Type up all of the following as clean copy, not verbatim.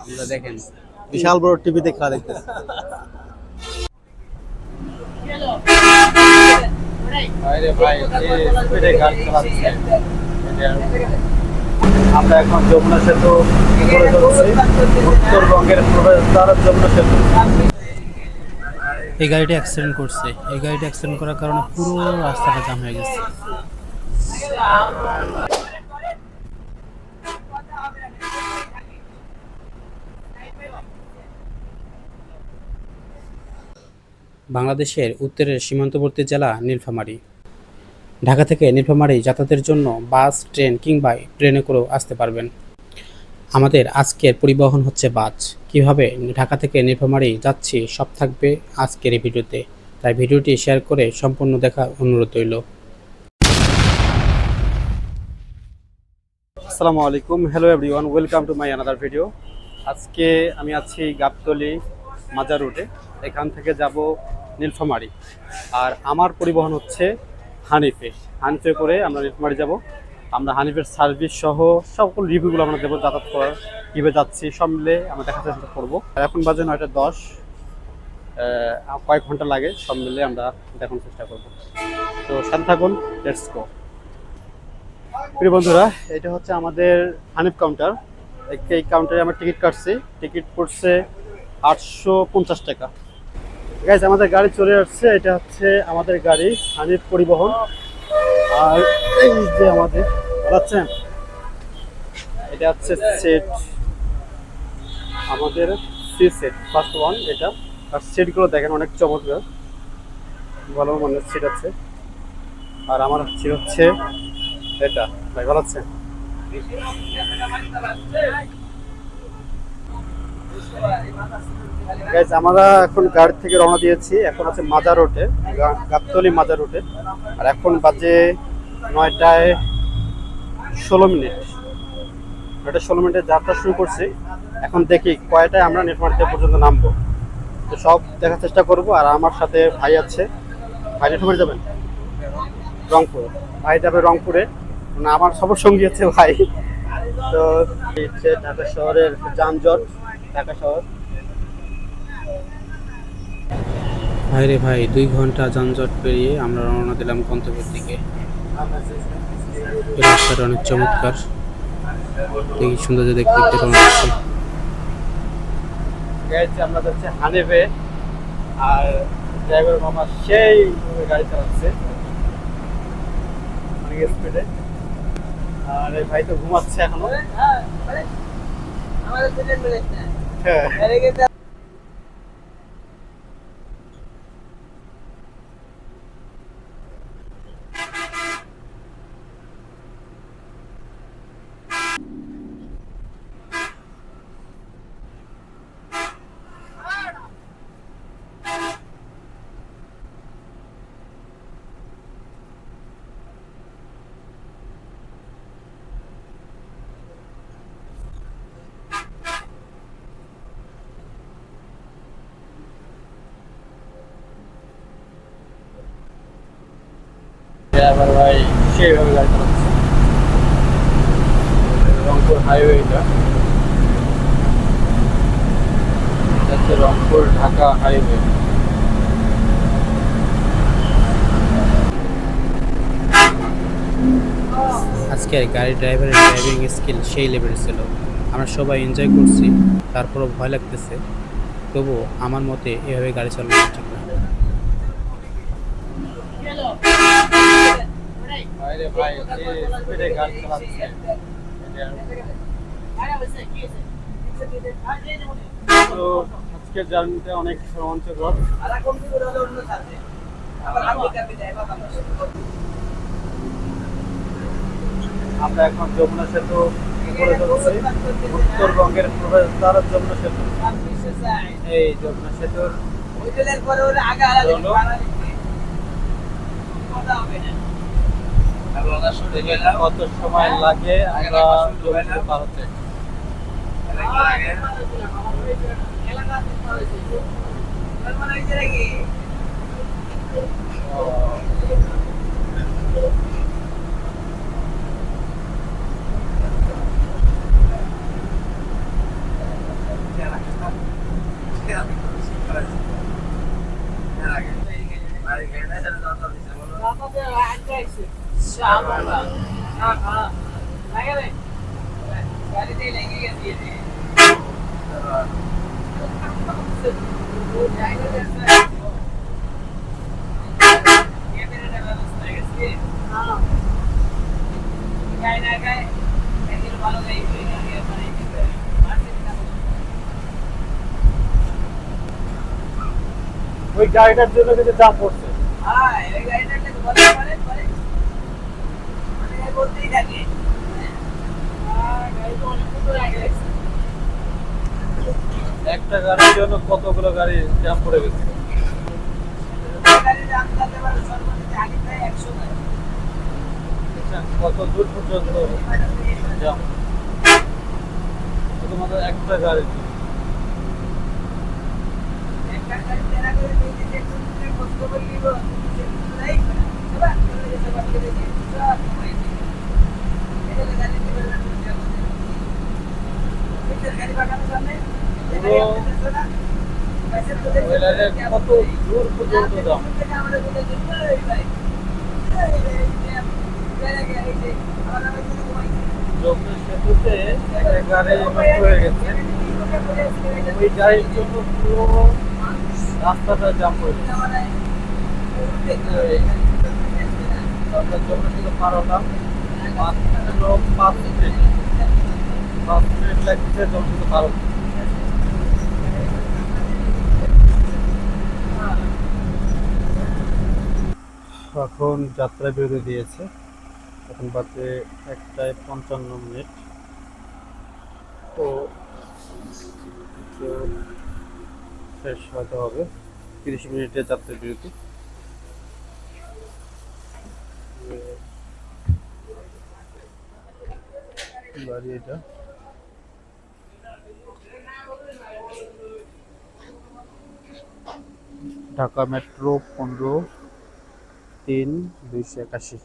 আমরা দেখেন বিশাল বড় টিভিতে খেলা দেখতেছি। আরে ভাই স্পিডে গাড়ি চালাচ্ছে। আমরা এখন যমুনা সেতু উপরে চলছি, উত্তরবঙ্গের প্রবেশদ্বার যমুনা সেতু। এই গাড়িটা অ্যাক্সিডেন্ট করছে। এই গাড়িটা অ্যাক্সিডেন্ট করার কারণে পুরো রাস্তাটা জাম হয়ে গেছে। বাংলাদেশের উত্তরের সীমান্তবর্তী জেলা নীলফামারী। ঢাকা থেকে নীলফামারী যাতায়াতের জন্য বাস, ট্রেন কিংবা ট্রেনে করেও আসতে পারবেন। আমাদের আজকের পরিবহন হচ্ছে বাস। কিভাবে ঢাকা থেকে নীলফামারী যাচ্ছি সব থাকবে আজকের এই ভিডিওতে, তাই ভিডিওটি শেয়ার করে সম্পূর্ণ দেখার অনুরোধ রইল। আসসালামু আলাইকুম, hello everyone, welcome to my another video. আজকে আমি আছি গাবতলী মাজার রুটে। এখান থেকে যাব নীলফামারী। আর আমার পরিবহন হচ্ছে হানিফে। হানিফে করে আমরা নীলফামারী যাব। আমরা হানিফের সার্ভিস সহ সকল রিভিউগুলো আমরা দেবো, যাতায়াত করার কীভাবে যাচ্ছি সব মিলে আমরা দেখার চেষ্টা করবো। আর এখন বাজে 9:10, কয়েক ঘন্টা লাগে, সব মিলে আমরা দেখানোর চেষ্টা করবো। তো সাথে থাকুন, লেটস গো। প্রিয় বন্ধুরা, এটা হচ্ছে আমাদের হানিফ কাউন্টার। এই কাউন্টারে আমরা টিকিট কাটছি। টিকিট পড়ছে 850 টাকা। গাইজ, আমাদের গাড়ি চলে আসছে। এটা হচ্ছে আমাদের গাড়ি, হানিফ পরিবহন। আর এই যে আমাদের পাচ্ছেন, এটা হচ্ছে সেট, আমাদের সি সেট ফার্স্ট ওয়ান এটা। আর সিটগুলো দেখেন অনেক চমৎকার, ভালো মানের সিট আছে। আর আমার সিট হচ্ছে এটা। ভাই ভালো আছেন? আমরা এখন গাড়ি থেকে রওনা দিয়েছি। এখন আছে মাজার রোডে, গাবতলী মাজার রোডে। আর এখন বাজে 9:16। 9:16 যাত্রা শুরু করছি। এখন দেখি কয়টায় আমরা নীলফামারীতে পর্যন্ত নামবো। তো সব দেখার চেষ্টা করব। আর আমার সাথে ভাই আছে। ভাই নীলফামারী যাবেন? রংপুর। ভাই যাবে রংপুরে, মানে আমার সবার সঙ্গী আছে ভাই। তো ঢাকা শহরের যানজট, ঢাকা শহর। ভাইরে ভাই, 2 ঘন্টা যানজট পেরিয়ে আমরা রওনা দিলাম গন্তব্যের দিকে। এই রাস্তাটা অনেক চমৎকার, দেখি সৌন্দর্য দেখতে দেখতে রওনা দিচ্ছি। আমরা যাচ্ছি হানিফে। আর ড্রাইভার মামা সেই গাড়ি চালাচ্ছে অনেক স্পিডে। আর এই ভাই তো ঘুমাচ্ছে এখনো। হ্যাঁ, ড্রাইভার ভাই সেইভাবে গাড়ি চালাচ্ছে। রংপুর হাইওয়ে এটা যাচ্ছে, রংপুর ঢাকা হাইওয়ে। আজকের গাড়ি ড্রাইভারের ড্রাইভিং স্কিল সেই লেভেল ছিল। আমরা সবাই এনজয় করছি, তারপরও ভয় লাগতেছে। তবুও আমার মতে এভাবে গাড়ি চালানো ঠিক না। ভাইরে ভাই স্পিডে গাড়ি চালাচ্ছে। তো আজকের জার্নিটা অনেক রোমাঞ্চকর। আমরা এখন যমুনা সেতু উপরে চলছি, উত্তরবঙ্গের প্রবেশদ্বার যমুনা সেতু। এই যমুনা সেতুর কত সময় লাগে আমরা যমুনা পার হতে। ওই গাড়িটার জন্য কিন্তু জাম পড়ছে। একটা গাড়ির জন্য কতগুলো গাড়ি জ্যাম পড়ে গেছে। কত দূর পর্যন্ত জ্যাম, শুধুমাত্র একটা গাড়ির জন্য। কত দূর পর্যন্ত জ্যাম। যমুনা সেতুতে একটা গাড়ি নষ্ট হয়ে গেছে, ওই গাড়ির জন্য পুরো রাস্তাটা জাম হয়ে গেছে। আমরা যমুনা সেতু পার হলাম, মাত্র 5 মিনিট, 5 মিনিট লাগছে যমুনা সেতু পার হতে। এখন যাত্রা বিরতি দিয়েছে, এখন বাজে 1:55। তো শেষ হতে হবে, 30 মিনিটের যাত্রা বিরতি। বাড়ি এটা ঢাকা মেট্রো 15-3-281।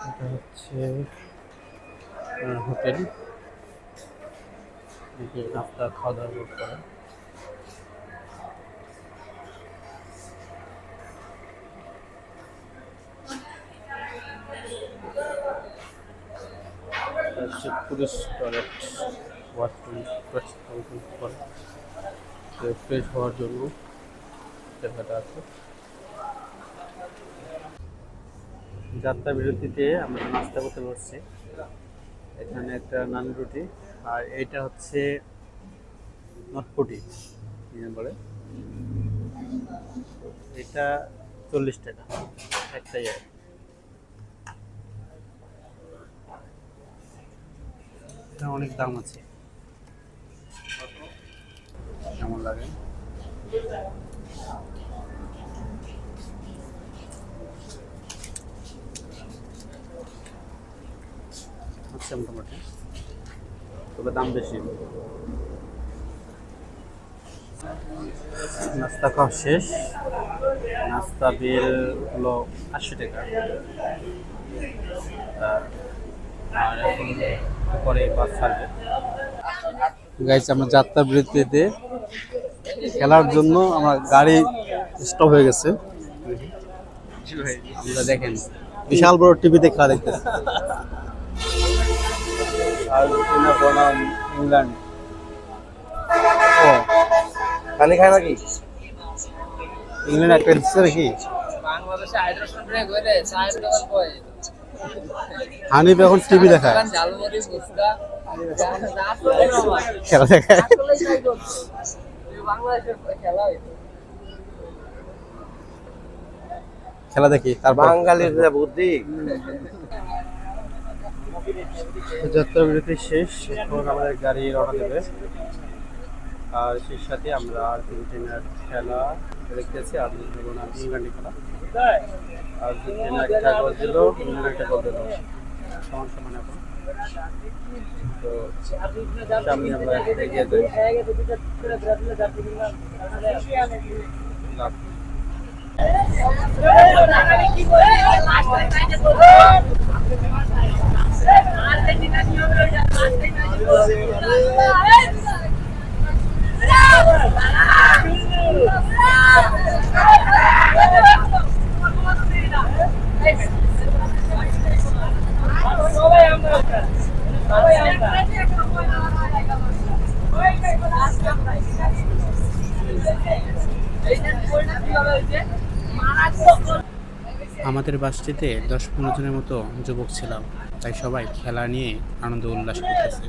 এটা হচ্ছে হোটেল, নাস্তা খাওয়া দাওয়া করতে হয়। পুলিশ টয়লেট, ওয়াশরুম, ফ্রেশ হওয়ার জন্য জায়গাটা আছে। যাত্রা বিরতিতে আমরা নাস্তা করতে বসছি। এখানে একটা নান রুটি, আর এইটা হচ্ছে নটপটি বলে, এটা 40 টাকা একটাই। এটা অনেক দাম আছে। কেমন লাগে? আচ্ছা, মোটামুটি, তবে দাম বেশি। নাস্তা খাওয়া শেষ, নাস্তা বিল হলো 80 টাকা। আর এখন পরে বাস ছাড়বে। গাইস, আমরা যাত্রা বিরতিতে খেলার জন্য আমার গাড়ি স্টপ হয়ে গেছে। আমরা দেখেন বিশাল বড় টিভিতে খেলা দেখতেছি। আর্জেন্টিনা বনাম ইংল্যান্ড। ও পানি খায় নাকি? ইংল্যান্ড একটা দিচ্ছে নাকি? বাংলাদেশে হাইড্রোশন ব্রেক হইলে চায়ের দোকান কই? হানিফ এখন টিভি দেখায়, ঝালমুড়ি ফুচকা খেলা দেখায়। বাংলাদেশের খেলা হইতো। খেলা দেখি, তার বাঙালির যা বুদ্ধি। যাত্রা বিরতি শেষ, এখন আমাদের গাড়ি রওনা দেবে। আর সেই সাথে আমরা আর্জেন্টিনার খেলা দেখতেছি, আর্জেন্টিনা বনাম ইংল্যান্ডের খেলা। আর্জেন্টিনা একটা গোল দিল, ইংল্যান্ড একটা গোল দিল, সমান সমান এখন। তো সামনে আমরা এগিয়ে যাই। আমাদের বাসটিতে 10-15 জনের মতো যুবক ছিলাম, তাই সবাই খেলা নিয়ে আনন্দ উল্লাস করতেছে।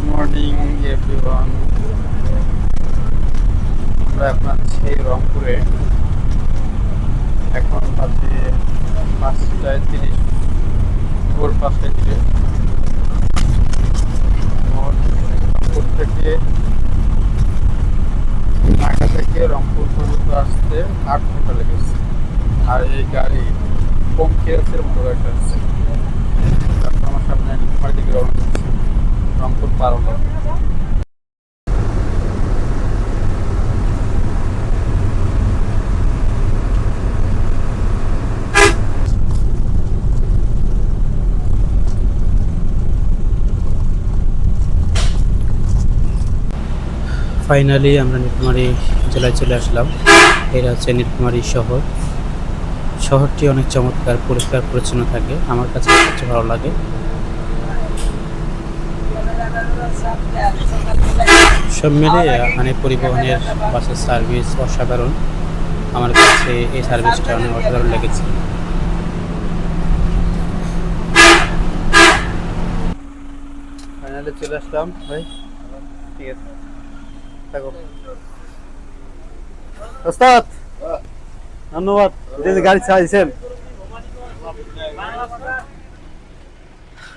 মর্নিং এভরিওয়ান, আমরা এখন আছি রংপুরে। এখন বাজে 5:30, ভোর 5:30। রংপুর থেকে ঢাকা থেকে রংপুর পর্যন্ত আসতে 8 ঘন্টা লেগেছে। আর এই গাড়ি কম খেয়েছে মতো একটা আসছে। তারপর আমার সামনে নীলফামারী দিকে রওনা দিচ্ছে, রংপুর পার হলো। ফাইনালি আমরা নীলফামারী জেলায় চলে আসলাম। এটা হচ্ছে নীলফামারী শহর। শহরটি অনেক চমৎকার, পরিষ্কার পরিচ্ছন্ন থাকে, আমার কাছে সবচেয়ে ভালো লাগে। সব মিলে মানে পরিবহনের বাসের সার্ভিস অসাধারণ। আমার কাছে এই সার্ভিসটা অনেক অসাধারণ লেগেছে। ফাইনালি চলে আসলাম ভাই। ঠিক আছে, থাকো ওস্তাদ। ধন্যবাদ যে গাড়ি চালাইছেন।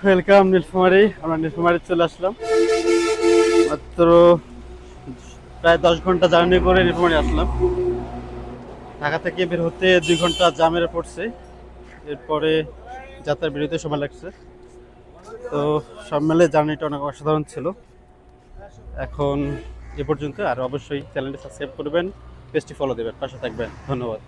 ওয়েলকাম নীলফামারী। আমরা নীলফামারী চলে আসলাম। মাত্র প্রায় 10 ঘন্টা জার্নি করে নীলফামারী আসলাম। ঢাকা থেকে বের হতে 2 ঘন্টা জামের পড়ছে। এরপরে যাত্রার বিরতিতে সময় লাগছে। তো সব মিলে জার্নিটা অনেক অসাধারণ ছিল। এখন এ পর্যন্ত। আর অবশ্যই চ্যানেলটি সাবস্ক্রাইব করবেন, পেজটি ফলো দেবেন, পাশে থাকবেন। ধন্যবাদ।